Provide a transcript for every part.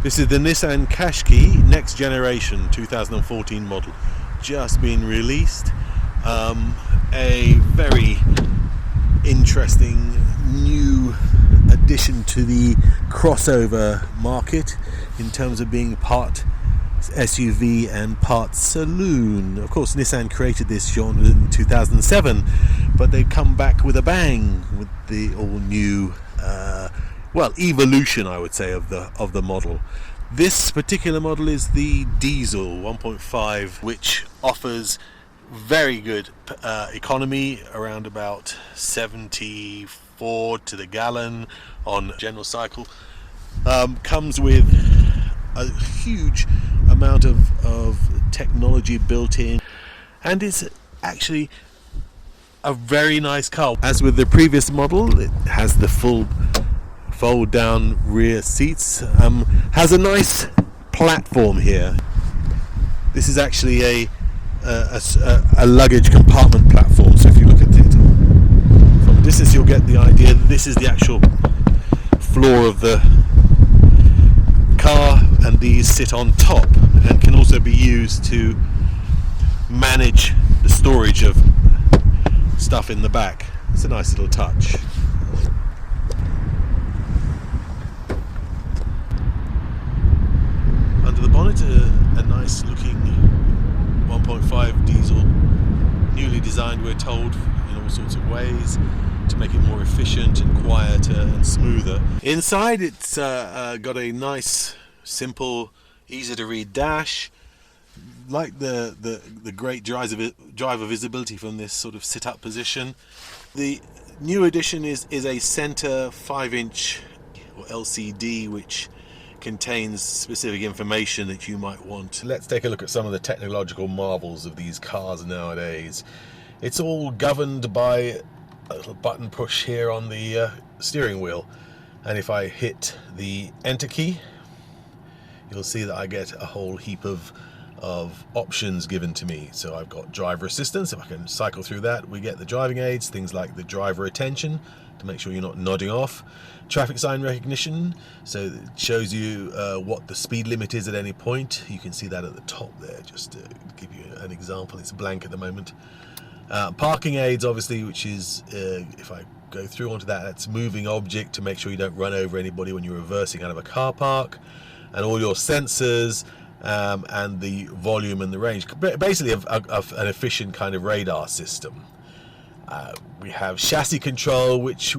This is the Nissan Qashqai next generation 2014 model, just been released. A very interesting new addition to the crossover market in terms of being part SUV and part saloon. Of course, Nissan created this genre in 2007, but they've come back with a bang with the all new evolution, I would say, of the model. This particular model is the diesel 1.5, which offers very good economy, around about 74 to the gallon on general cycle. Comes with a huge amount of technology built in, and is actually a very nice car. As with the previous model, it has the full fold down rear seats, has a nice platform here. This is actually a luggage compartment platform, so if you look at it from a distance you'll get the idea that this is the actual floor of the car, and these sit on top and can also be used to manage the storage of stuff in the back. It's a nice little touch. Under the bonnet, a nice looking 1.5 diesel, newly designed, we're told, in all sorts of ways to make it more efficient and quieter and smoother. Inside, it's got a nice, simple, easy to read dash. Like the great driver visibility from this sort of sit-up position. The new addition is a center 5-inch or LCD, which contains specific information that you might want. Let's take a look at some of the technological marvels of these cars nowadays. It's all governed by a little button push here on the steering wheel, and if I hit the enter key, you'll see that I get a whole heap of options given to me. So I've got driver assistance. If I can cycle through that, we get the driving aids, things like the driver attention to make sure you're not nodding off. Traffic sign recognition, so it shows you what the speed limit is at any point. You can see that at the top there, just to give you an example. It's blank at the moment. Parking aids, obviously, which is, if I go through onto that, that's moving object to make sure you don't run over anybody when you're reversing out of a car park. And all your sensors, and the volume and the range, basically an efficient kind of radar system. We have chassis control, which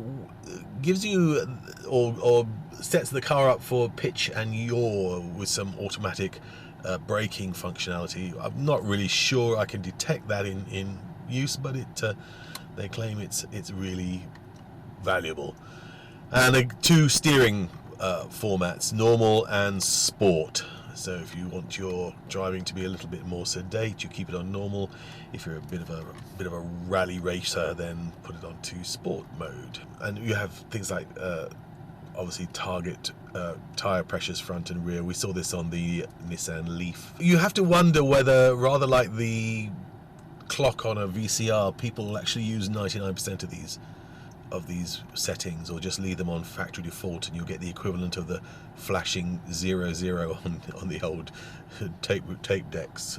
gives you or sets the car up for pitch and yaw with some automatic braking functionality. I'm not really sure I can detect that in use, but they claim it's really valuable. And the two steering formats, normal and sport. So if you want your driving to be a little bit more sedate, you keep it on normal. If you're a bit of a rally racer, then put it onto sport mode. And you have things like obviously target tire pressures front and rear. We saw this on the Nissan Leaf. You have to wonder whether, rather like the clock on a VCR, people will actually use 99% of these settings, or just leave them on factory default, and you'll get the equivalent of the flashing 00 on the old tape decks.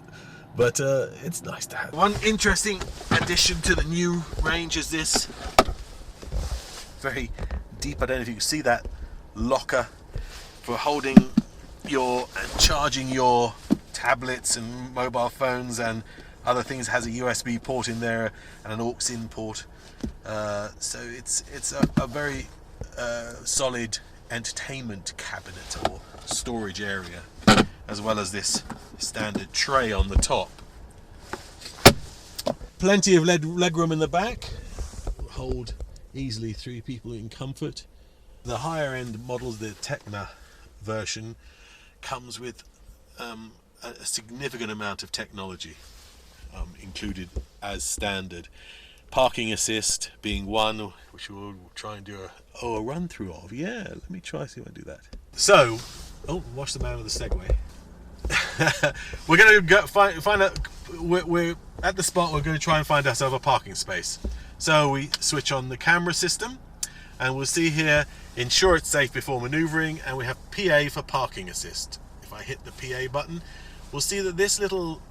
But it's nice to have. One interesting addition to the new range is this very deep, I don't know if you can see that, locker for holding and charging your tablets and mobile phones and other things. It has a USB port in there and an aux in port. So it's a very solid entertainment cabinet or storage area, as well as this standard tray on the top. Plenty of legroom in the back, hold easily 3 people in comfort. The higher end models, the Tecna version, comes with a significant amount of technology included as standard. Parking assist being one, which we'll try and do a run through of. Yeah, let me try, see if I do that. So, watch the man with the Segway. We're going to go find out. We're at the spot. We're going to try and find ourselves a parking space. So we switch on the camera system, And we'll see here, ensure it's safe before maneuvering, and we have PA for parking assist. If I hit the PA button, we'll see that this little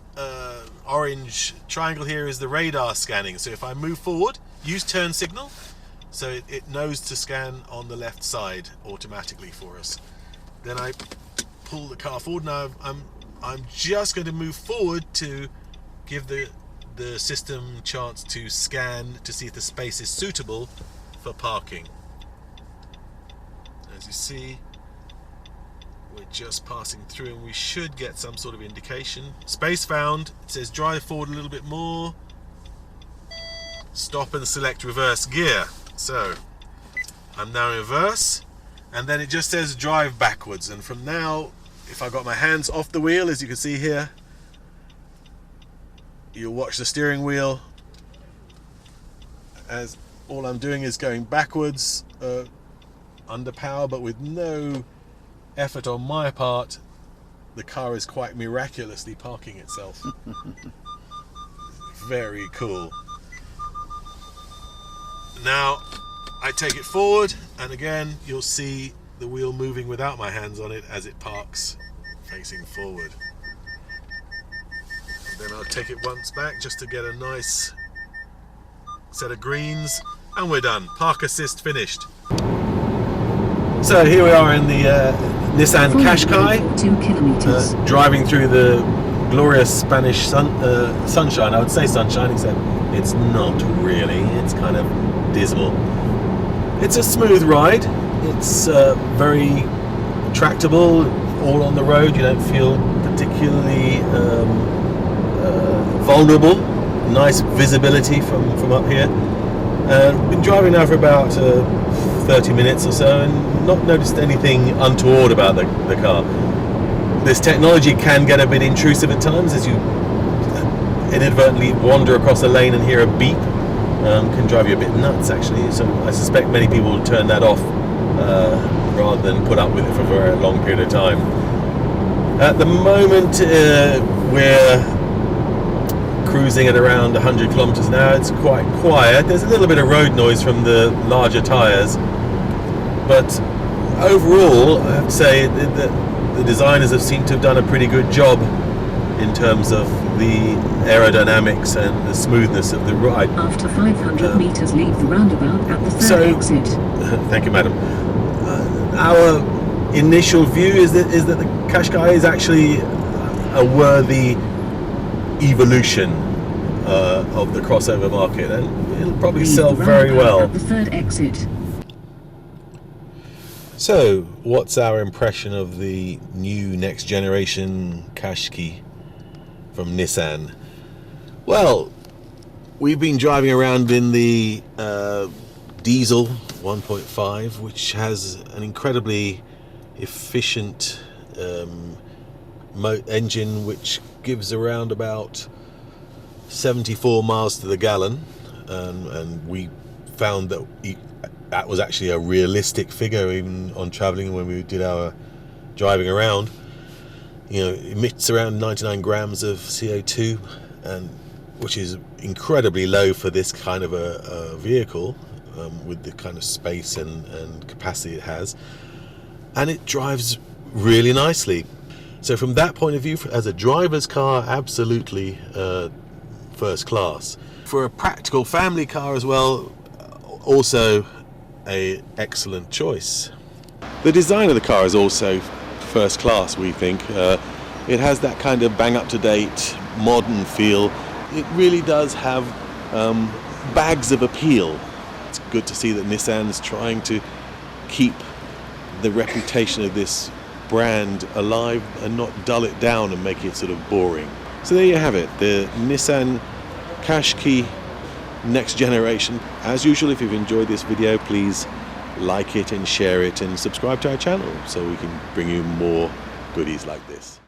orange triangle here is the radar scanning. So if I move forward, use turn signal, so it knows to scan on the left side automatically for us. Then I pull the car forward. Now I'm just going to move forward to give the system chance to scan to see if the space is suitable for parking. As you see, we're just passing through and we should get some sort of indication. Space found. It says drive forward a little bit more. Stop and select reverse gear. So I'm now in reverse, and then it just says drive backwards. And from now, if I got my hands off the wheel, as you can see here, you'll watch the steering wheel as all I'm doing is going backwards under power, but with no effort on my part. The car is quite miraculously parking itself. Very cool. Now I take it forward, and again you'll see the wheel moving without my hands on it as it parks facing forward. And then I'll take it once back just to get a nice set of greens, and we're done. Park assist finished. So here we are in the Nissan Qashqai, 2 kilometers. Driving through the glorious Spanish sunshine. I would say sunshine, except it's not really. It's kind of dismal. It's a smooth ride. It's very tractable, all on the road. You don't feel particularly vulnerable. Nice visibility from up here. Been driving now for about 30 minutes or so, and not noticed anything untoward about the car. This technology can get a bit intrusive at times, as you inadvertently wander across a lane and hear a beep. Can drive you a bit nuts, actually. So I suspect many people will turn that off rather than put up with it for a very long period of time. At the moment, we're cruising at around 100 kilometers an hour. It's quite quiet. There's a little bit of road noise from the larger tires, but overall I have to say that the designers have seemed to have done a pretty good job in terms of the aerodynamics and the smoothness of the ride. After 500 meters, leave the roundabout at the third exit. Thank you, madam. Our initial view is that the Qashqai is actually a worthy evolution of the crossover market, and it'll probably sell very well. At the third exit. So, what's our impression of the new next generation Qashqai from Nissan? Well, we've been driving around in the diesel 1.5, which has an incredibly efficient engine, which gives around about 74 miles to the gallon, and we found that that was actually a realistic figure even on traveling when we did our driving around. You know, it emits around 99 grams of CO2, and which is incredibly low for this kind of a vehicle, with the kind of space and capacity it has, and it drives really nicely. So from that point of view, as a driver's car, absolutely first class. For a practical family car as well, also an excellent choice. The design of the car is also first class, we think. It has that kind of bang up to date modern feel. It really does have bags of appeal. It's good to see that Nissan's trying to keep the reputation of this brand alive and not dull it down and make it sort of boring. So there you have it, the Nissan Qashqai next generation. As usual, if you've enjoyed this video, please like it and share it and subscribe to our channel so we can bring you more goodies like this.